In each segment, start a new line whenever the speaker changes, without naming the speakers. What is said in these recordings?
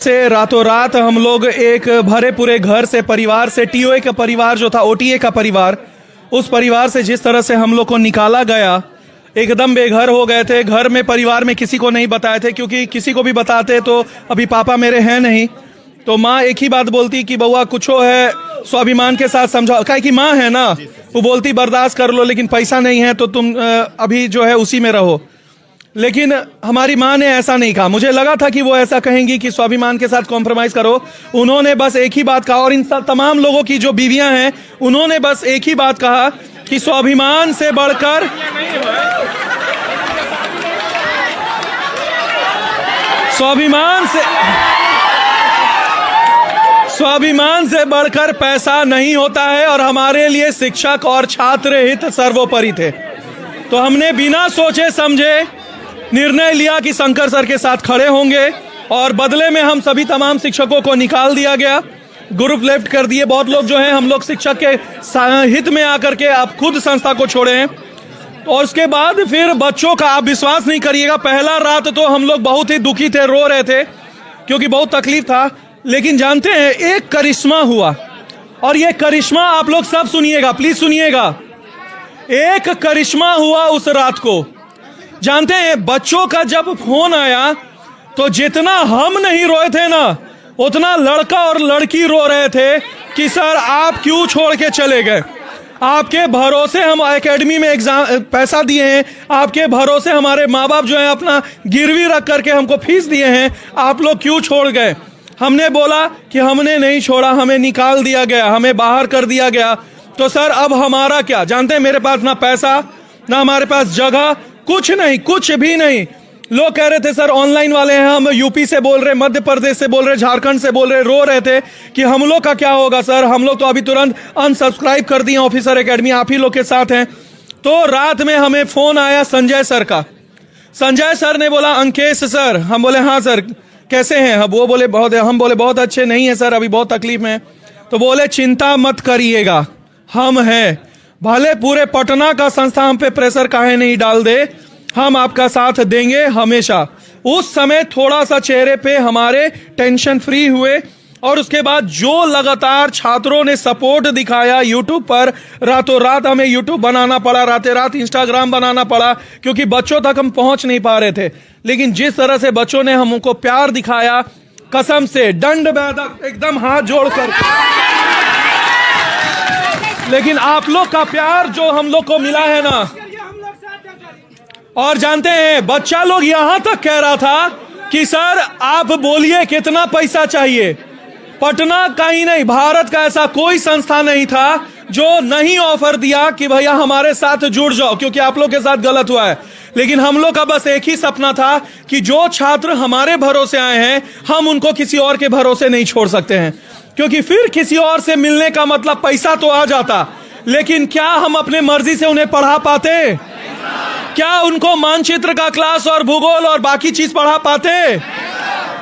से रातों रात हम लोग एक भरे पूरे घर से परिवार से टीओए का परिवार जो था ओटीए का परिवार, उस परिवार से जिस तरह से हम लोग को निकाला गया, एकदम बेघर हो गए थे। घर में परिवार में किसी को नहीं बताए थे, क्योंकि किसी को भी बताते तो अभी पापा मेरे हैं नहीं, तो माँ एक ही बात बोलती कि बउआ कुछो है स्वाभिमान के साथ समझाओ, काहे कि माँ है ना, वो बोलती बर्दाश्त कर लो, लेकिन पैसा नहीं है तो तुम अभी जो है उसी में रहो। लेकिन हमारी माँ ने ऐसा नहीं कहा। मुझे लगा था कि वो ऐसा कहेंगी कि स्वाभिमान के साथ कॉम्प्रोमाइज करो। उन्होंने बस एक ही बात कहा, और इन तमाम लोगों की जो बीवियां हैं उन्होंने बस एक ही बात कहा कि स्वाभिमान से बढ़कर स्वाभिमान से बढ़कर पैसा नहीं होता है, और हमारे लिए शिक्षक और छात्र हित सर्वोपरि थे। तो हमने बिना सोचे समझे निर्णय लिया कि शंकर सर के साथ खड़े होंगे, और बदले में हम सभी तमाम शिक्षकों को निकाल दिया गया, ग्रुप लेफ्ट कर दिए। बहुत लोग जो हैं हम लोग शिक्षक के हित में आकर के आप खुद संस्था को छोड़े हैं। और उसके बाद फिर बच्चों का आप विश्वास नहीं करिएगा, पहला रात तो हम लोग बहुत ही दुखी थे, रो रहे थे क्योंकि बहुत तकलीफ था। लेकिन जानते हैं एक करिश्मा हुआ, और ये करिश्मा आप लोग सब सुनिएगा, प्लीज सुनिएगा। एक करिश्मा हुआ उस रात को। जानते हैं बच्चों का जब फोन आया तो जितना हम नहीं रोए थे ना, उतना लड़का और लड़की रो रहे थे कि सर आप क्यों छोड़ के चले गए, आपके भरोसे हम एकेडमी में एग्जाम पैसा दिए हैं, आपके भरोसे हमारे माँ बाप जो है अपना गिरवी रख करके हमको फीस दिए हैं, आप लोग क्यों छोड़ गए। हमने बोला कि हमने नहीं छोड़ा, हमें निकाल दिया गया, हमें बाहर कर दिया गया। तो सर अब हमारा क्या। जानते हैं मेरे पास ना पैसा, ना हमारे पास जगह, कुछ नहीं, कुछ भी नहीं। लोग कह रहे थे सर ऑनलाइन वाले हैं, हम यूपी से बोल रहे, मध्य प्रदेश से बोल रहे, झारखंड से बोल रहे, रो रहे थे कि हम लोग का क्या होगा सर, हम लोग तो अभी तुरंत अनसब्सक्राइब कर दिए ऑफिसर एकेडमी, आप ही लोग के साथ हैं। तो रात में हमें फोन आया संजय सर का। संजय सर ने बोला अंकेश सर, हम बोले हाँ सर कैसे हैं, वो बोले बहुत, हम बोले बहुत अच्छे नहीं है सर, अभी बहुत तकलीफ में। तो बोले चिंता मत करिएगा, हम हैं, भले पूरे पटना का संस्था हम पे प्रेशर काहे नहीं डाल दे, हम आपका साथ देंगे हमेशा। उस समय थोड़ा सा चेहरे पे हमारे टेंशन फ्री हुए, और उसके बाद जो लगातार छात्रों ने सपोर्ट दिखाया यूट्यूब पर, रातों रात हमें यूट्यूब बनाना पड़ा, रातें रात इंस्टाग्राम बनाना पड़ा, क्योंकि बच्चों तक हम पहुंच नहीं पा रहे थे। लेकिन जिस तरह से बच्चों ने हमको प्यार दिखाया, कसम से दंड बैठक एकदम हाथ जोड़कर, लेकिन आप लोग का प्यार जो हम लोग को मिला है ना। और जानते हैं बच्चा लोग यहां तक कह रहा था कि सर आप बोलिए कितना पैसा चाहिए। पटना का ही नहीं, भारत का ऐसा कोई संस्था नहीं था जो नहीं ऑफर दिया कि भैया हमारे साथ जुड़ जाओ, क्योंकि आप लोग के साथ गलत हुआ है। लेकिन हम लोग का बस एक ही सपना था कि जो छात्र हमारे भरोसे आए हैं, हम उनको किसी और के भरोसे नहीं छोड़ सकते हैं, क्योंकि फिर किसी और से मिलने का मतलब पैसा तो आ जाता, लेकिन क्या हम अपने मर्जी से उन्हें पढ़ा पाते? क्या उनको मानचित्र का क्लास और भूगोल और बाकी चीज पढ़ा पाते?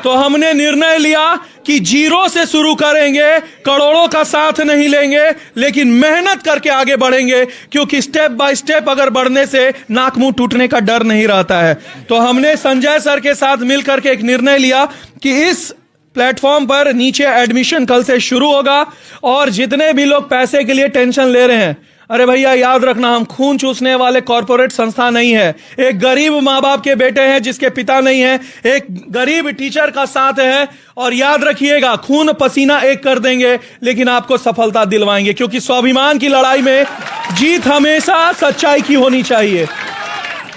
तो हमने निर्णय लिया कि जीरो से शुरू करेंगे, करोड़ों का साथ नहीं लेंगे, लेकिन मेहनत करके आगे बढ़ेंगे, क्योंकि स्टेप बाय स्टेप अगर बढ़ने से नाक मुंह टूटने का डर नहीं रहता है। तो हमने संजय सर के साथ मिलकर के एक निर्णय लिया कि इस प्लेटफॉर्म पर नीचे एडमिशन कल से शुरू होगा, और जितने भी लोग पैसे के लिए टेंशन ले रहे हैं, अरे भैया याद रखना हम खून चूसने वाले कॉर्पोरेट संस्था नहीं है। एक गरीब माँ बाप के बेटे हैं जिसके पिता नहीं है, एक गरीब टीचर का साथ है, और याद रखिएगा खून पसीना एक कर देंगे, लेकिन आपको सफलता दिलवाएंगे, क्योंकि स्वाभिमान की लड़ाई में जीत हमेशा सच्चाई की होनी चाहिए।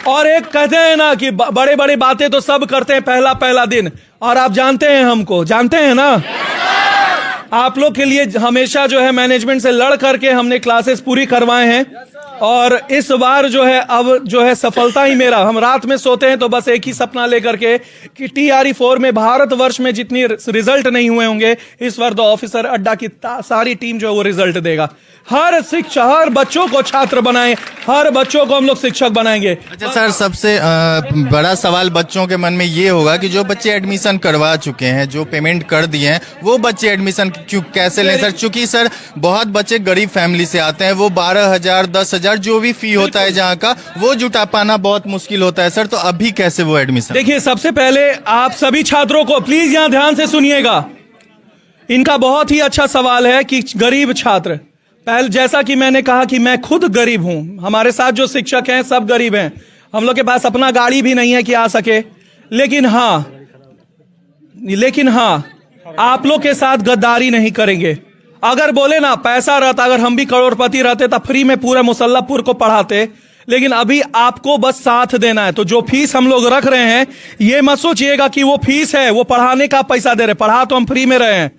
और एक कहते हैं ना कि बड़े बड़े बातें तो सब करते हैं पहला पहला दिन, और आप जानते हैं हमको, जानते हैं ना, आप लोग के लिए हमेशा जो है मैनेजमेंट से लड़ करके हमने क्लासेस पूरी करवाए हैं, और इस बार जो है अब जो है सफलता ही मेरा, हम रात में सोते हैं तो बस एक ही सपना लेकर के कि TRE4 में भारतवर्ष में जितनी रिजल्ट नहीं हुए होंगे, इस बार तो ऑफिसर अड्डा की सारी टीम जो है वो रिजल्ट देगा। हर शिक्षा, हर बच्चों को छात्र बनाएं, हर बच्चों को हम लोग शिक्षक बनाएंगे।
अच्छा सर, सबसे बड़ा सवाल बच्चों के मन में ये होगा कि जो बच्चे एडमिशन करवा चुके हैं, जो पेमेंट कर दिए हैं, वो बच्चे एडमिशन क्यों कैसे लें सर? चूंकि सर बहुत बच्चे गरीब फैमिली से आते हैं, वो 12,000 10,000 अदर जो भी फी होता है जहाँ का वो जुटा पाना बहुत मुश्किल होता है सर, तो अभी कैसे वो एडमिशन?
देखिए, सबसे पहले आप सभी छात्रों को प्लीज यहाँ ध्यान से सुनिएगा। इनका बहुत ही अच्छा सवाल है कि गरीब छात्र, पहले जैसा कि मैंने कहा कि मैं खुद गरीब हूं, हमारे साथ जो शिक्षक हैं सब गरीब हैं, हम लोग के पास अपना गाड़ी भी नहीं है कि आ सके, लेकिन हाँ आप लोग के साथ गद्दारी नहीं करेंगे। अगर बोले ना पैसा रहता, अगर हम भी करोड़पति रहते तो फ्री में पूरे मुसल्लापुर को पढ़ाते, लेकिन अभी आपको बस साथ देना है। तो जो फीस हम लोग रख रहे हैं, ये मत सोचिएगा कि वो फीस है, वो पढ़ाने का पैसा दे रहे, पढ़ा तो हम फ्री में रहे हैं,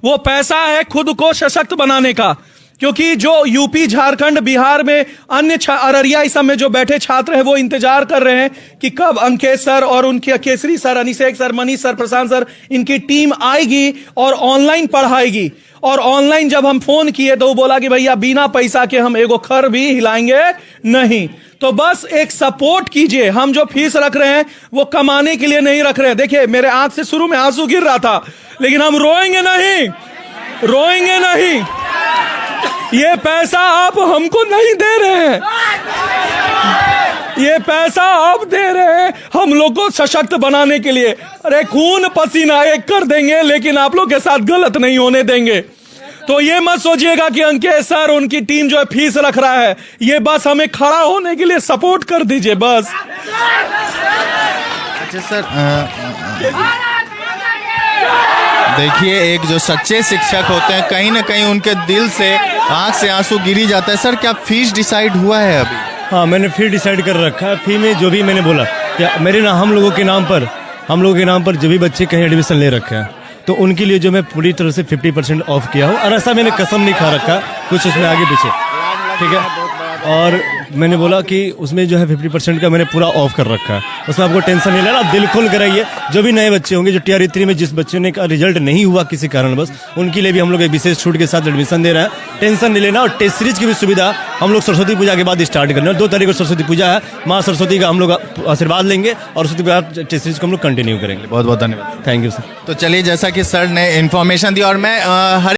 वो पैसा है खुद को सशक्त बनाने का। क्योंकि जो यूपी, झारखंड, बिहार में अन्य अररिया इस सब में जो बैठे छात्र हैं वो इंतजार कर रहे हैं कि कब अंकेश सर और उनके Kesari sir, Anishek sir, Manish sir, Prashant sir, इनकी टीम आएगी और ऑनलाइन पढ़ाएगी। और ऑनलाइन जब हम फोन किए तो वो बोला कि भैया बिना पैसा के हम एगो खर भी हिलाएंगे नहीं। तो बस एक सपोर्ट कीजिए। हम जो फीस रख रहे हैं वो कमाने के लिए नहीं रख रहे हैं। देखिए, मेरे आंख से शुरू में आंसू गिर रहा था, लेकिन हम रोएंगे नहीं, रोएंगे नहीं। ये पैसा आप हमको नहीं दे रहे हैं, ये पैसा आप दे रहे हैं हम लोग को सशक्त बनाने के लिए। अरे खून पसीना एक कर देंगे, लेकिन आप लोग के साथ गलत नहीं होने देंगे। तो ये मत सोचिएगा कि अंकेश सर, उनकी टीम जो है फीस रख रहा है, ये बस हमें खड़ा होने के लिए सपोर्ट कर दीजिए बस।
अच्छा सर, देखिए एक जो सच्चे शिक्षक होते हैं कहीं ना कहीं उनके दिल से आंख से आंसू गिरी जाता है। सर, क्या फीस डिसाइड हुआ है अभी?
हाँ, मैंने फी डिसाइड कर रखा है। फी में जो भी मैंने बोला या मेरे ना हम लोगों के नाम पर जो भी बच्चे कहीं एडमिशन ले रखे हैं तो उनके लिए जो मैं पूरी तरह से 50% ऑफ किया हूँ। और ऐसा मैंने कसम नहीं खा रखा कुछ उसमें आगे पीछे, ठीक है। और मैंने बोला कि उसमें जो है 50% का मैंने पूरा ऑफ कर रखा है, उसमें आपको टेंशन नहीं लेना, आप दिल खोल कर आइए। जो भी नए बच्चे होंगे जो टीआरई 3 में जिस बच्चे ने का रिजल्ट नहीं हुआ किसी कारण बस, उनके लिए भी हम लोग एक विशेष छूट के साथ एडमिशन दे रहे हैं, टेंशन नहीं लेना। और टेस्ट सीरीज की भी सुविधा हम लोग सरस्वती पूजा के बाद स्टार्ट करना है। 2 तारीख को सरस्वती पूजा है, माँ सरस्वती का हम लोग आशीर्वाद लेंगे और सरस्वती पूजा टेस्ट सीरीज को हम लोग कंटिन्यू करेंगे।
बहुत बहुत धन्यवाद,
थैंक यू सर।
तो चलिए, जैसा कि सर ने इन्फॉर्मेशन दी और मैं हर